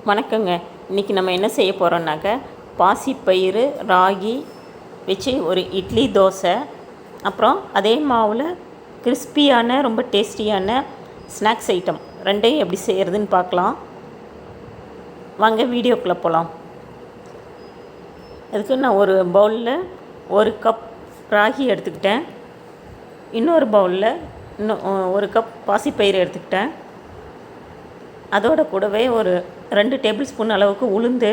வணக்கங்க. இன்றைக்கி நம்ம என்ன செய்ய போகிறோம்னாக்க பாசிப்பயிறு ராகி வச்சு ஒரு இட்லி தோசை, அப்புறம் அதே மாவில் கிறிஸ்பியான ரொம்ப டேஸ்டியான ஸ்நாக்ஸ் ஐட்டம் ரெண்டையும் எப்படி செய்கிறதுன்னு பார்க்கலாம். வாங்க வீடியோக்குள்ளே போகலாம். அதுக்கு நான் ஒரு பவுலில் 1 கப் ராகி எடுத்துக்கிட்டேன். இன்னொரு பவுலில் ஒரு கப் பாசிப்பயிறு எடுத்துக்கிட்டேன். அதோட கூடவே ஒரு 2 டேபிள் ஸ்பூன் அளவுக்கு உளுந்து,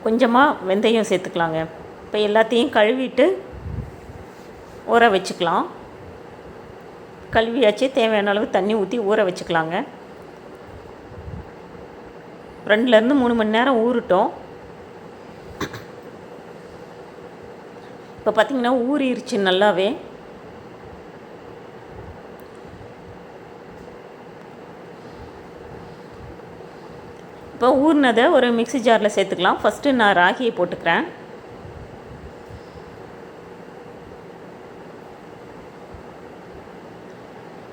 கொஞ்சமாக வெந்தயம் சேர்த்துக்கலாங்க. இப்போ எல்லாத்தையும் கழுவிட்டு ஊற வச்சுக்கலாம். கழுவியாச்சு, தேவையான அளவு தண்ணி ஊற்றி ஊற வச்சுக்கலாங்க. 2லேருந்து 3 மணி நேரம் ஊறட்டும். இப்போ பார்த்திங்கன்னா ஊறிடுச்சு நல்லாவே. இப்போ ஊறினதை ஒரு மிக்ஸி ஜாரில் சேர்த்துக்கலாம். ஃபஸ்ட்டு நான் ராகியை போட்டுக்கிறேன்.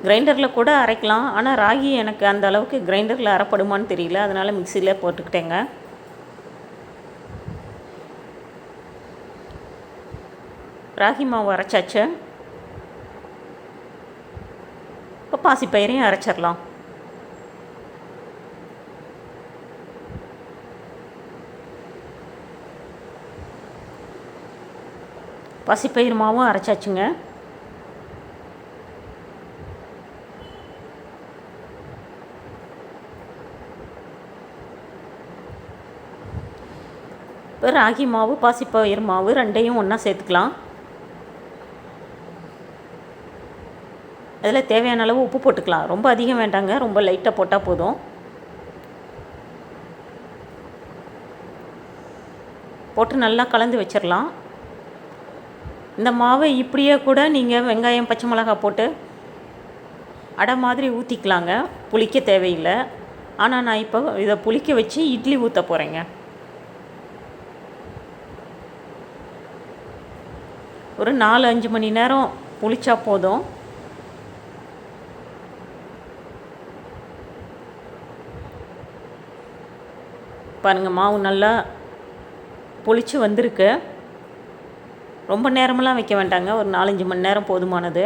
கிரைண்டரில் கூட அரைக்கலாம், ஆனால் ராகி எனக்கு அந்த அளவுக்கு கிரைண்டரில் அரைப்படுமான்னு தெரியல, அதனால் மிக்சியில் போட்டுக்கிட்டேங்க. ராகி மாவு அரைச்சாச்சு. இப்போ பாசிப்பயிரையும் அரைச்சிடலாம். பாசிப்பயிறு மாவும் அரைச்சாச்சுங்க. இப்போ ராகி மாவு பாசிப்பயிறு மாவு ரெண்டையும் ஒன்றா சேர்த்துக்கலாம். அதில் தேவையான அளவு உப்பு போட்டுக்கலாம். ரொம்ப அதிகம் வேண்டாங்க, ரொம்ப லைட்டாக போட்டால் போதும். போட்டு நல்லா கலந்து வச்சிடலாம். இந்த மாவை இப்படியே கூட நீங்கள் வெங்காயம் பச்சை மிளகாய் போட்டு அடை மாதிரி ஊற்றிக்கலாங்க, புளிக்க தேவையில்லை. ஆனால் நான் இப்போ இதை புளிக்க வச்சு இட்லி ஊற்ற போகிறேங்க. ஒரு 4-5 மணி நேரம் புளிச்சா போதும். பாருங்கள், மாவு நல்லா புளிச்சு வந்திருக்கு. ரொம்ப நேரமெல்லாம் வைக்க வேண்டாங்க, ஒரு 4-5 மணி நேரம் போதுமானது.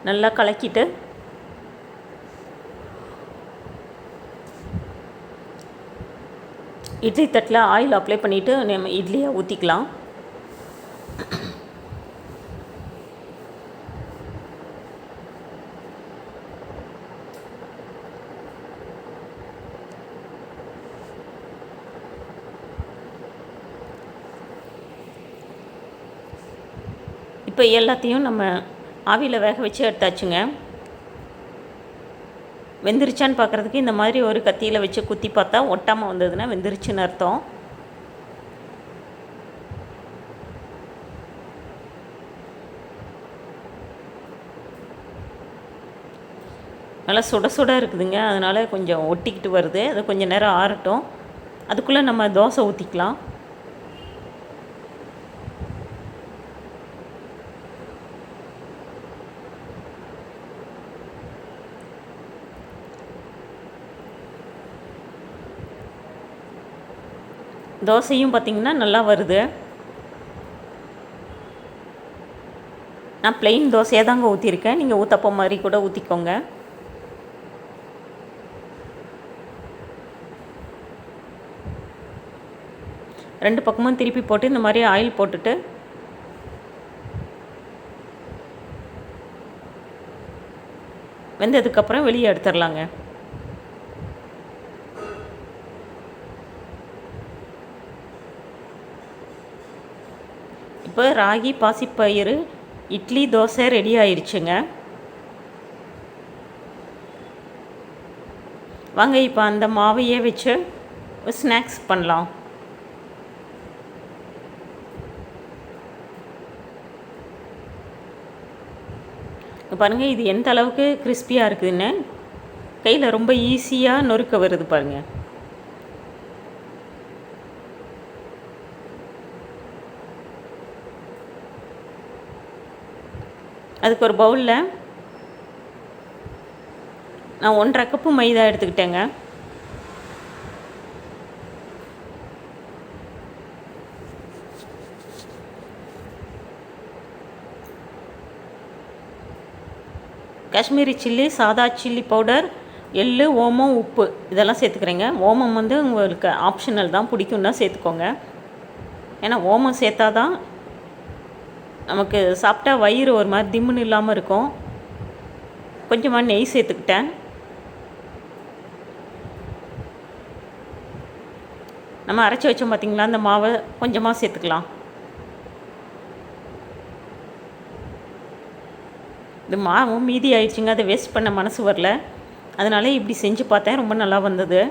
நல்லா கலக்கிட்டு இட்லி தட்டில் ஆயில் அப்ளை பண்ணிவிட்டு நம்ம இட்லியை ஊற்றிக்கலாம். இப்போ எல்லாத்தையும் நம்ம ஆவியில் வேக வச்சு எடுத்தாச்சுங்க. வெந்துருச்சான்னு பார்க்குறதுக்கு இந்த மாதிரி ஒரு கத்தியில் வச்சு குத்தி பார்த்தா ஒட்டாமல் வந்ததுன்னா வெந்துருச்சுன்னு அர்த்தம். நல்லா சுட சுட இருக்குதுங்க, அதனால் கொஞ்சம் ஒட்டிக்கிட்டு வருது. அது கொஞ்சம் நேரம் ஆறட்டும். அதுக்குள்ளே நம்ம தோசை ஊற்றிக்கலாம். தோசையும் பார்த்திங்கன்னா நல்லா வருது. நான் ப்ளெயின் தோசையாக தாங்க ஊற்றிருக்கேன், நீங்கள் ஊத்தப்பம் மாதிரி கூட ஊற்றிக்கோங்க. ரெண்டு பக்கமும் திருப்பி போட்டு இந்த மாதிரி ஆயில் போட்டுட்டு வெந்ததுக்கப்புறம் வெளியே எடுத்துடலாங்க. இப்போ ராகி பாசிப்பயிறு இட்லி தோசை ரெடி ஆயிடுச்சுங்க. வாங்க இப்போ அந்த மாவையே வச்சு ஸ்நாக்ஸ் பண்ணலாம். பாருங்கள், இது எந்த அளவுக்கு கிறிஸ்பியாக இருக்குதுன்னு. கையில் ரொம்ப ஈஸியாக நொறுக்க வருது பாருங்கள். அதுக்கு ஒரு பவுலில் நான் 1.5 கப்பு மைதா எடுத்துக்கிட்டேங்க. காஷ்மீரி சில்லி, சாதா சில்லி பவுடர், எள்ளு, ஓமம், உப்பு இதெல்லாம் சேர்த்துக்கிறேங்க. ஓமம் வந்து உங்களுக்கு ஆப்ஷனல் தான், பிடிக்கும்னா சேர்த்துக்கோங்க. ஏன்னா ஓமம் சேர்த்தா தான் நமக்கு சாப்பிட்டா வயிறு ஒரு மாதிரி திம்முன்னு இல்லாமல் இருக்கும். கொஞ்சமாக நெய் சேர்த்துக்கிட்டேன். நம்ம அரைச்சி வச்சோம் பார்த்திங்களா, அந்த மாவை கொஞ்சமாக சேர்த்துக்கலாம். இது மாவும் மீதி ஆயிடுச்சுங்க, அதை வேஸ்ட் பண்ண மனசு வரல, அதனால இப்படி செஞ்சு பார்த்தேன். ரொம்ப நல்லா வந்தது.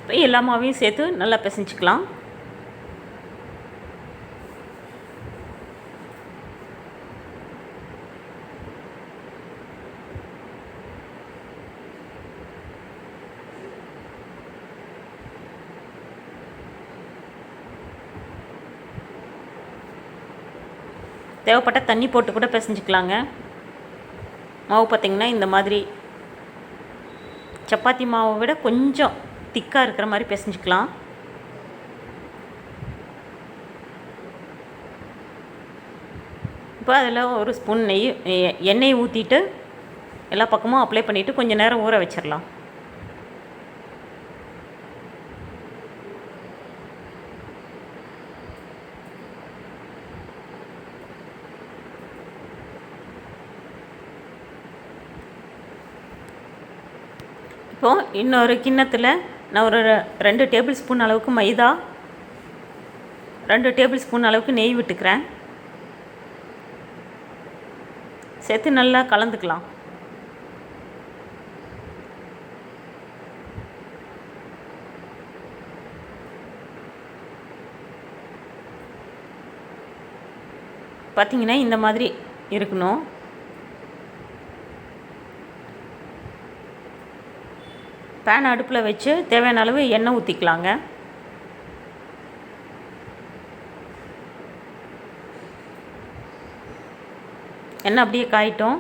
இப்போ எல்லா மாவையும் சேர்த்து நல்லா பிசைஞ்சிக்கலாம். தேவைப்பட்ட தண்ணி போட்டு கூட பிசைஞ்சிக்கலாங்க. மாவு பார்த்திங்கன்னா இந்த மாதிரி சப்பாத்தி மாவை விட கொஞ்சம் திக்காக இருக்கிற மாதிரி பிசைஞ்சிக்கலாம். இப்போ அதில் ஒரு ஸ்பூன் எண்ணெய் ஊற்றிட்டு எல்லா பக்கமும் அப்ளை பண்ணிவிட்டு கொஞ்சம் நேரம் ஊற வச்சிடலாம். இப்போது இன்னொரு கிண்ணத்தில் நான் ஒரு 2 டேபிள் ஸ்பூன் அளவுக்கு மைதா, 2 டேபிள் ஸ்பூன் அளவுக்கு நெய் விட்டுக்கிறேன். சேர்த்து நல்லா கலந்துக்கலாம். பார்த்திங்கன்னா இந்த மாதிரி இருக்கணும். பேன் அடுப்பில் வச்சு தேவையான அளவு எண்ணெய் ஊற்றிக்கலாங்க. எண்ணெய் அப்படியே காயிட்டும்.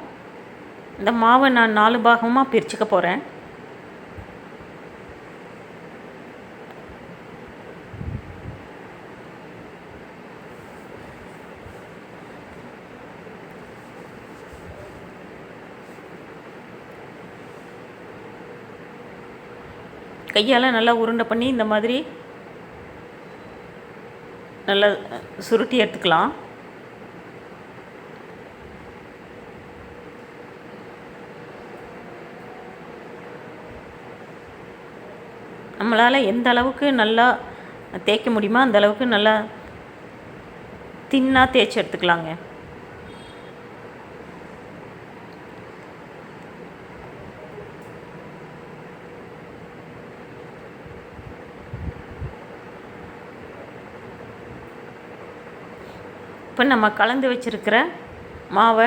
இந்த மாவை நான் 4 பாகமாக பிரிச்சுக்க போகிறேன். கையால் நல்லா உருண்டை பண்ணி இந்த மாதிரி நல்லா சுருட்டி எடுத்துக்கலாம். நம்மளால் எந்த அளவுக்கு நல்லா தேய்க்க முடியுமோ அந்த அளவுக்கு நல்லா தின்னாக தேய்ச்சி எடுத்துக்கலாங்க. இப்போ நம்ம கலந்து வச்சுருக்கிற மாவை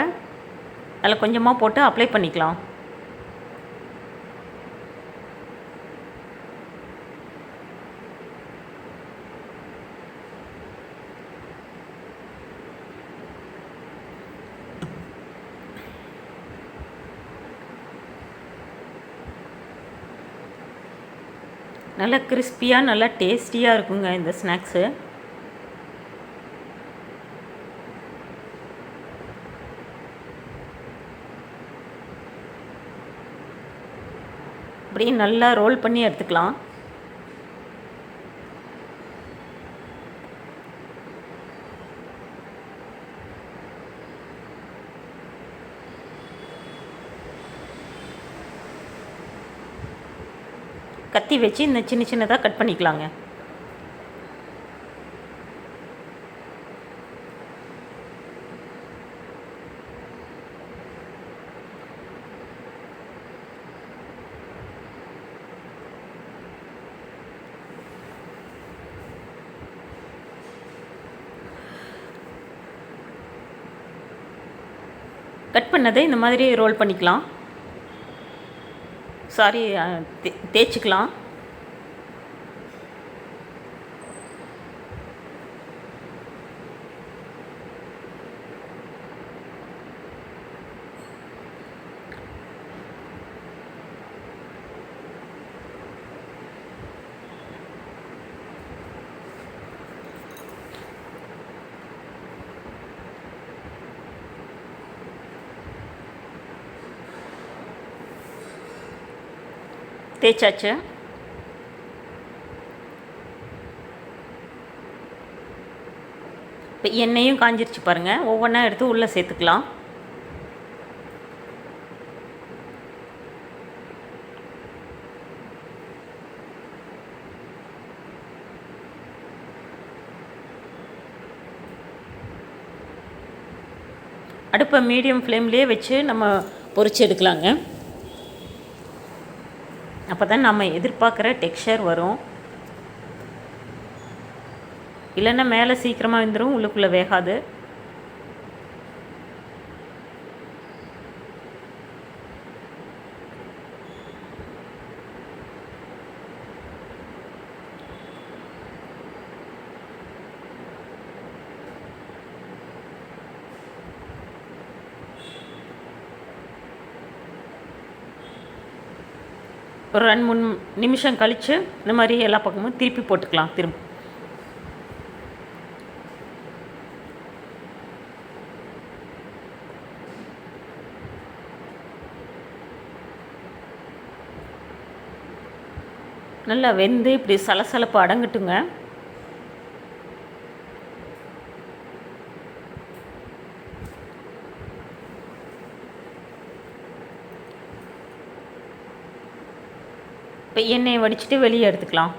அதில் கொஞ்சமாக போட்டு அப்ளை பண்ணிக்கலாம். நல்லா கிறிஸ்பியாக நல்லா டேஸ்டியாக இருக்குங்க இந்த ஸ்நாக்ஸு. அப்படியே நல்லா ரோல் பண்ணி எடுத்துக்கலாம். கத்தி வச்சு இந்த சின்ன சின்னதாக கட் பண்ணிக்கலாங்க. கட் பண்ணதை இந்த மாதிரி ரோல் பண்ணிக்கலாம். சாரி தேய்ச்சிக்கலாம். தேய்ச்சாச்சு. இப்போ எண்ணெயும் காஞ்சிருச்சு பாருங்கள். ஒவ்வொன்றா எடுத்து உள்ளே சேர்த்துக்கலாம். அடுப்பை மீடியம் ஃப்ளேம்லேயே வச்சு நம்ம பொரிச்சு எடுக்கலாங்க. அப்போ தான் நம்ம எதிர்பார்க்குற டெக்ஸ்சர் வரும். இல்லைன்னா மேலே சீக்கிரமாக வந்துடும், உள்ளுக்குள்ளே வேகாது. ஒரு 2-3 நிமிஷம் கழித்து இந்த மாதிரி எல்லா பக்கமும் திருப்பி போட்டுக்கலாம். திரும்ப நல்லா வெந்து இப்படி சலசலப்பு அடங்கட்டுங்க. இப்போ எண்ணெயை வடிச்சிட்டு வெளியே எடுத்துக்கலாம்.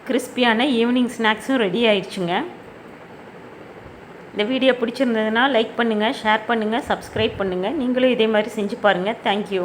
கிறிஸ்பியான ஈவினிங் ஸ்நாக்ஸும் ரெடி ஆயிடுச்சுங்க. இந்த வீடியோ பிடிச்சிருந்ததுன்னா லைக் பண்ணுங்கள், ஷேர் பண்ணுங்கள், சப்ஸ்கிரைப் பண்ணுங்கள். நீங்களும் இதே மாதிரி செஞ்சு பாருங்கள். தேங்க்யூ.